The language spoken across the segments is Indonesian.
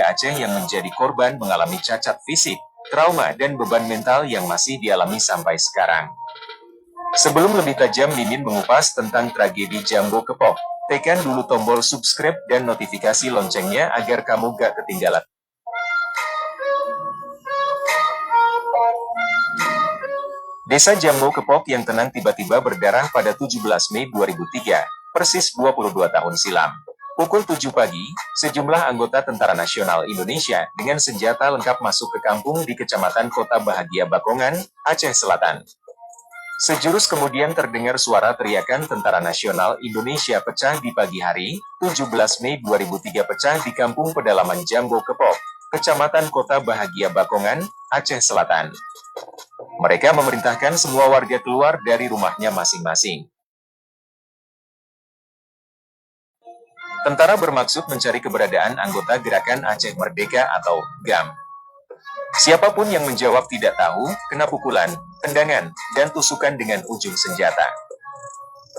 Aceh yang menjadi korban mengalami cacat fisik, trauma, dan beban mental yang masih dialami sampai sekarang. Sebelum lebih tajam Mimin mengupas tentang tragedi Jambo Kepok, tekan dulu tombol subscribe dan notifikasi loncengnya agar kamu gak ketinggalan. Desa Jambo Kepok yang tenang tiba-tiba berdarah pada 17 Mei 2003, persis 22 tahun silam. Pukul 7 pagi, sejumlah anggota Tentara Nasional Indonesia dengan senjata lengkap masuk ke kampung di Kecamatan Kota Bahagia Bakongan, Aceh Selatan. Sejurus kemudian terdengar suara teriakan Tentara Nasional Indonesia pecah di pagi hari, 17 Mei 2003 pecah di Kampung Pedalaman Jambo Kepok, Kecamatan Kota Bahagia Bakongan, Aceh Selatan. Mereka memerintahkan semua warga keluar dari rumahnya masing-masing. Tentara bermaksud mencari keberadaan anggota Gerakan Aceh Merdeka atau GAM. Siapapun yang menjawab tidak tahu, kena pukulan, tendangan, dan tusukan dengan ujung senjata.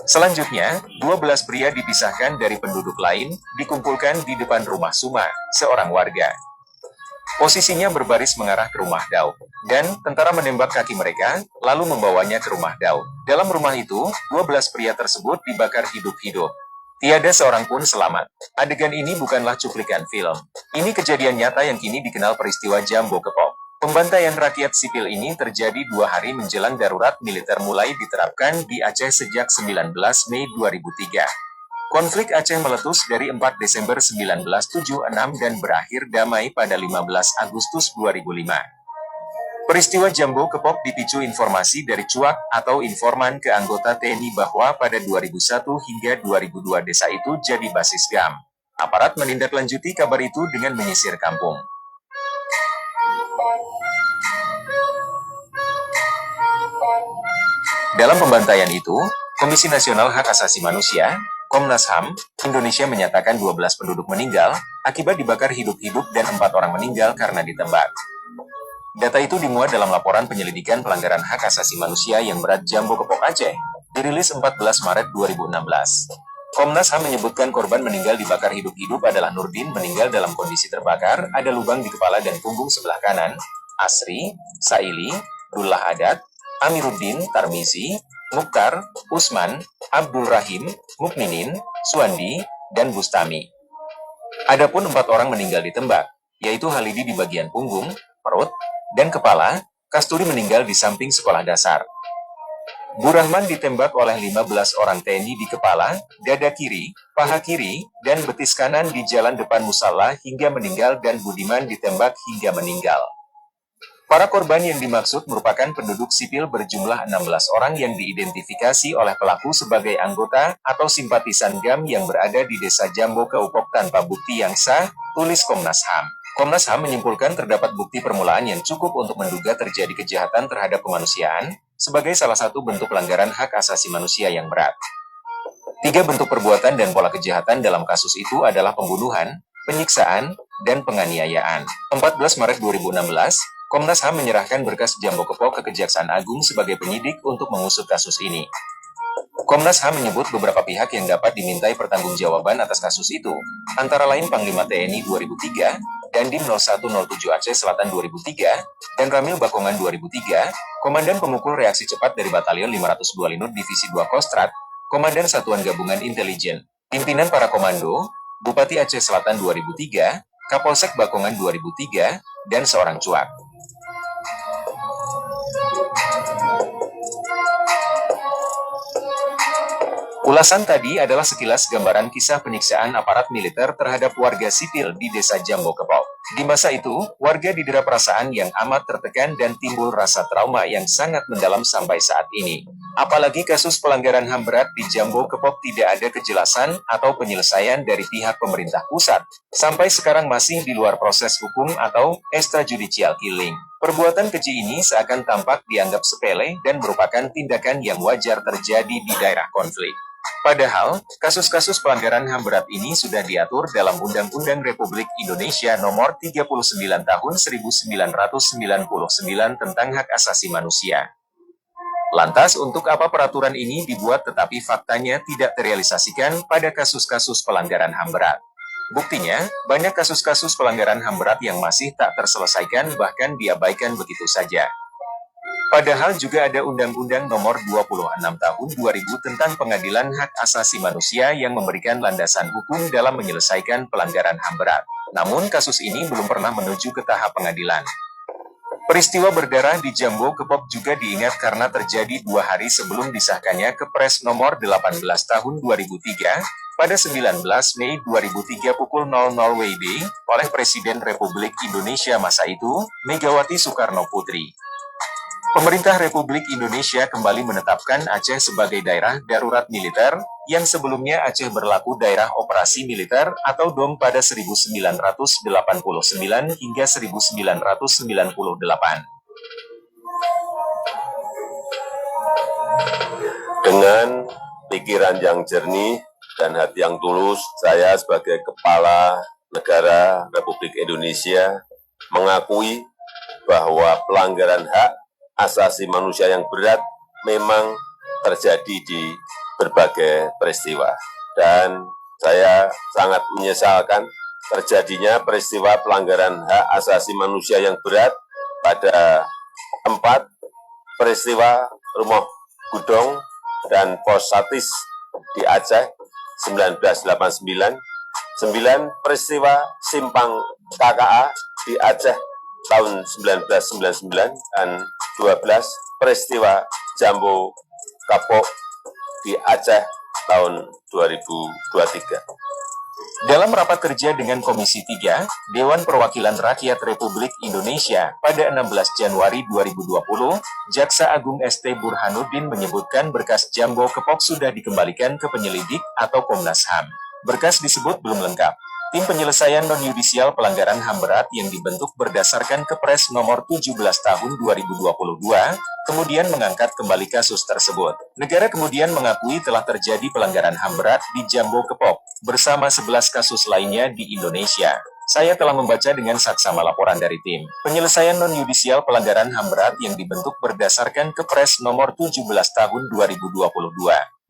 Selanjutnya, 12 pria dipisahkan dari penduduk lain, dikumpulkan di depan rumah Suma, seorang warga. Posisinya berbaris mengarah ke rumah Daud, dan tentara menembak kaki mereka, lalu membawanya ke rumah Daud. Dalam rumah itu, 12 pria tersebut dibakar hidup-hidup. Tiada seorang pun selamat. Adegan ini bukanlah cuplikan film. Ini kejadian nyata yang kini dikenal peristiwa Jambo Kepok. Pembantaian rakyat sipil ini terjadi 2 hari menjelang darurat militer mulai diterapkan di Aceh sejak 19 Mei 2003. Konflik Aceh meletus dari 4 Desember 1976 dan berakhir damai pada 15 Agustus 2005. Peristiwa Jambo Kepok dipicu informasi dari cuak atau informan ke anggota TNI bahwa pada 2001 hingga 2002 desa itu jadi basis GAM. Aparat menindaklanjuti kabar itu dengan menyisir kampung. Dalam pembantaian itu, Komisi Nasional Hak Asasi Manusia, Komnas HAM, Indonesia menyatakan 12 penduduk meninggal akibat dibakar hidup-hidup dan 4 orang meninggal karena ditembak. Data itu dimuat dalam laporan penyelidikan pelanggaran hak asasi manusia yang berat Jambo Kepok Aceh, dirilis 14 Maret 2016. Komnas HAM menyebutkan korban meninggal dibakar hidup-hidup adalah Nurdin meninggal dalam kondisi terbakar, ada lubang di kepala dan punggung sebelah kanan, Asri, Saili, Dullah Adat, Amiruddin, Tarmizi, Mukhtar, Usman, Abdul Rahim, Mukminin, Suandi, dan Bustami. Adapun 4 orang meninggal ditembak, yaitu Halidi di bagian punggung, perut, dan kepala, Kasturi meninggal di samping sekolah dasar. Burahman ditembak oleh 15 orang TNI di kepala, dada kiri, paha kiri, dan betis kanan di jalan depan musala hingga meninggal dan Budiman ditembak hingga meninggal. Para korban yang dimaksud merupakan penduduk sipil berjumlah 16 orang yang diidentifikasi oleh pelaku sebagai anggota atau simpatisan GAM yang berada di desa Jambo Kepok tanpa bukti yang sah, tulis Komnas HAM. Komnas HAM menyimpulkan terdapat bukti permulaan yang cukup untuk menduga terjadi kejahatan terhadap kemanusiaan, sebagai salah satu bentuk pelanggaran hak asasi manusia yang berat. 3 bentuk perbuatan dan pola kejahatan dalam kasus itu adalah pembunuhan, penyiksaan, dan penganiayaan. 14 Maret 2016, Komnas HAM menyerahkan berkas Jambo Kepok ke Kejaksaan Agung sebagai penyidik untuk mengusut kasus ini. Komnas HAM menyebut beberapa pihak yang dapat dimintai pertanggungjawaban atas kasus itu, antara lain Panglima TNI 2003, Dandim 0107 Aceh Selatan 2003, dan Ramil Bakongan 2003, Komandan Pemukul Reaksi Cepat dari Batalion 502 Linut Divisi 2 Kostrat, Komandan Satuan Gabungan Intelijen, Pimpinan Para Komando, Bupati Aceh Selatan 2003, Kapolsek Bakongan 2003, dan seorang cuak. Ulasan tadi adalah sekilas gambaran kisah penyiksaan aparat militer terhadap warga sipil di desa Jambo Kepok. Di masa itu, warga didera perasaan yang amat tertekan dan timbul rasa trauma yang sangat mendalam sampai saat ini. Apalagi kasus pelanggaran HAM berat di Jambo Kepok tidak ada kejelasan atau penyelesaian dari pihak pemerintah pusat. Sampai sekarang masih di luar proses hukum atau extrajudicial killing. Perbuatan keji ini seakan tampak dianggap sepele dan merupakan tindakan yang wajar terjadi di daerah konflik. Padahal, kasus-kasus pelanggaran HAM berat ini sudah diatur dalam Undang-Undang Republik Indonesia Nomor 39 Tahun 1999 tentang Hak Asasi Manusia. Lantas untuk apa peraturan ini dibuat tetapi faktanya tidak terrealisasikan pada kasus-kasus pelanggaran HAM berat? Buktinya, banyak kasus-kasus pelanggaran HAM berat yang masih tak terselesaikan bahkan diabaikan begitu saja. Padahal juga ada Undang-Undang Nomor 26 Tahun 2000 tentang Pengadilan Hak Asasi Manusia yang memberikan landasan hukum dalam menyelesaikan pelanggaran HAM berat. Namun kasus ini belum pernah menuju ke tahap pengadilan. Peristiwa berdarah di Jambo Kepok juga diingat karena terjadi 2 hari sebelum disahkannya Kepres Nomor 18 Tahun 2003 pada 19 Mei 2003 pukul 00 WIB oleh Presiden Republik Indonesia masa itu, Megawati Soekarno Putri. Pemerintah Republik Indonesia kembali menetapkan Aceh sebagai daerah darurat militer, yang sebelumnya Aceh berlaku daerah operasi militer atau DOM pada 1989 hingga 1998. Dengan pikiran yang jernih dan hati yang tulus, saya sebagai Kepala Negara Republik Indonesia mengakui bahwa pelanggaran hak asasi manusia yang berat memang terjadi di berbagai peristiwa. Dan saya sangat menyesalkan terjadinya peristiwa pelanggaran hak asasi manusia yang berat pada 4 peristiwa Rumah Gudong dan Pos Satis di Aceh 1989, 9 peristiwa Simpang KKA di Aceh tahun 1999, dan 12 peristiwa Jambo Kapok di Aceh tahun 2023. Dalam rapat kerja dengan Komisi 3, Dewan Perwakilan Rakyat Republik Indonesia pada 16 Januari 2020, Jaksa Agung ST Burhanuddin menyebutkan berkas Jambo Kepok sudah dikembalikan ke penyelidik atau Komnas HAM. Berkas disebut belum lengkap. Tim penyelesaian non-yudisial pelanggaran HAM berat yang dibentuk berdasarkan Kepres Nomor 17 Tahun 2022, kemudian mengangkat kembali kasus tersebut. Negara kemudian mengakui telah terjadi pelanggaran HAM berat di Jambo Kepok, bersama 11 kasus lainnya di Indonesia. Saya telah membaca dengan saksama laporan dari tim penyelesaian non-yudisial pelanggaran HAM berat yang dibentuk berdasarkan Kepres Nomor 17 Tahun 2022.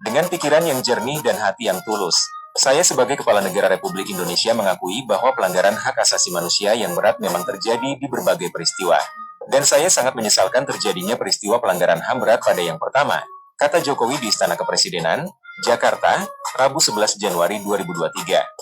Dengan pikiran yang jernih dan hati yang tulus, saya sebagai Kepala Negara Republik Indonesia mengakui bahwa pelanggaran hak asasi manusia yang berat memang terjadi di berbagai peristiwa. Dan saya sangat menyesalkan terjadinya peristiwa pelanggaran HAM berat pada yang pertama, kata Jokowi di Istana Kepresidenan, Jakarta, Rabu 11 Januari 2023.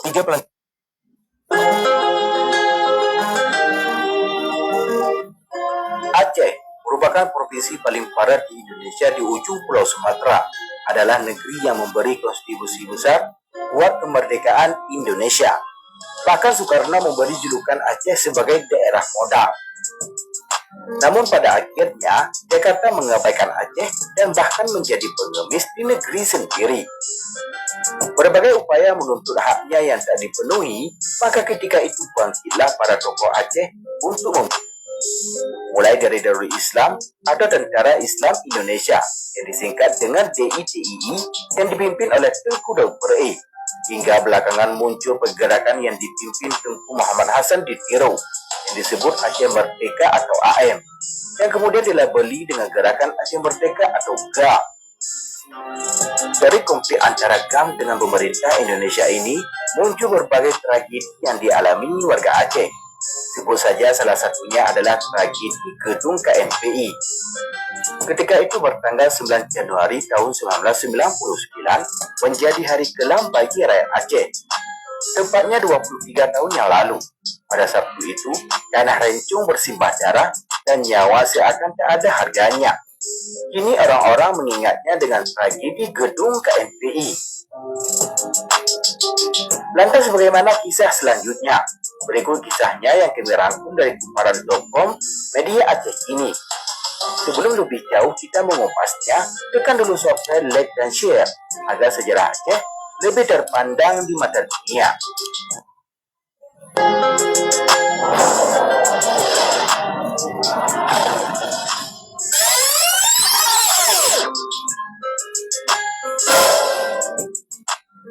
Aceh merupakan provinsi paling padat di Indonesia di ujung Pulau Sumatera, adalah negeri yang memberi kontribusi besar buat kemerdekaan Indonesia. Bahkan Soekarno memberi julukan Aceh sebagai daerah modal. Namun pada akhirnya, Jakarta mengabaikan Aceh dan bahkan menjadi pengemis di negeri sendiri. Berbagai upaya menuntut haknya yang tak dipenuhi, maka ketika itu bangkitlah para tokoh Aceh untuk mulai dari Darul Islam atau Tentara Islam Indonesia yang disingkat dengan DITII yang dipimpin oleh Tengku Daud Perei, hingga belakangan muncul pergerakan yang dipimpin Tengku Muhammad Hasan di Tiro yang disebut Aceh Merdeka atau AM, yang kemudian dilabeli dengan gerakan Aceh Merdeka atau GAM. Dari konflik antara GAM dengan pemerintah Indonesia ini muncul berbagai tragedi yang dialami warga Aceh. Sebut saja salah satunya adalah tragedi Gedung KMPI. Ketika itu bertanggal 9 Januari tahun 1999 menjadi hari kelam bagi rakyat Aceh. Tepatnya 23 tahun yang lalu. Pada Sabtu itu, tanah rencung bersimbah darah dan nyawa seakan tak ada harganya. Kini orang-orang mengingatnya dengan tragedi Gedung KMPI. Lantas bagaimana kisah selanjutnya? Berikut kisahnya yang kami rangkum dari kumparan.com, media Aceh kini. Sebelum lebih jauh kita mengupasnya, tekan dulu subscribe, like, dan share agar sejarah Aceh lebih terpandang di mata dunia.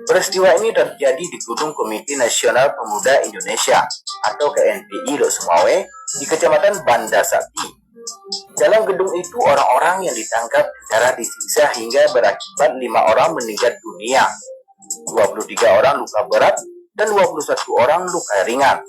Peristiwa ini terjadi di Gedung Komite Nasional Pemuda Indonesia atau KNPI Lok Sumawe di Kecamatan Banda Sakti. Dalam gedung itu orang-orang yang ditangkap secara disiksa hingga berakibat 5 orang meninggal dunia, 23 orang luka berat, dan 21 orang luka ringan.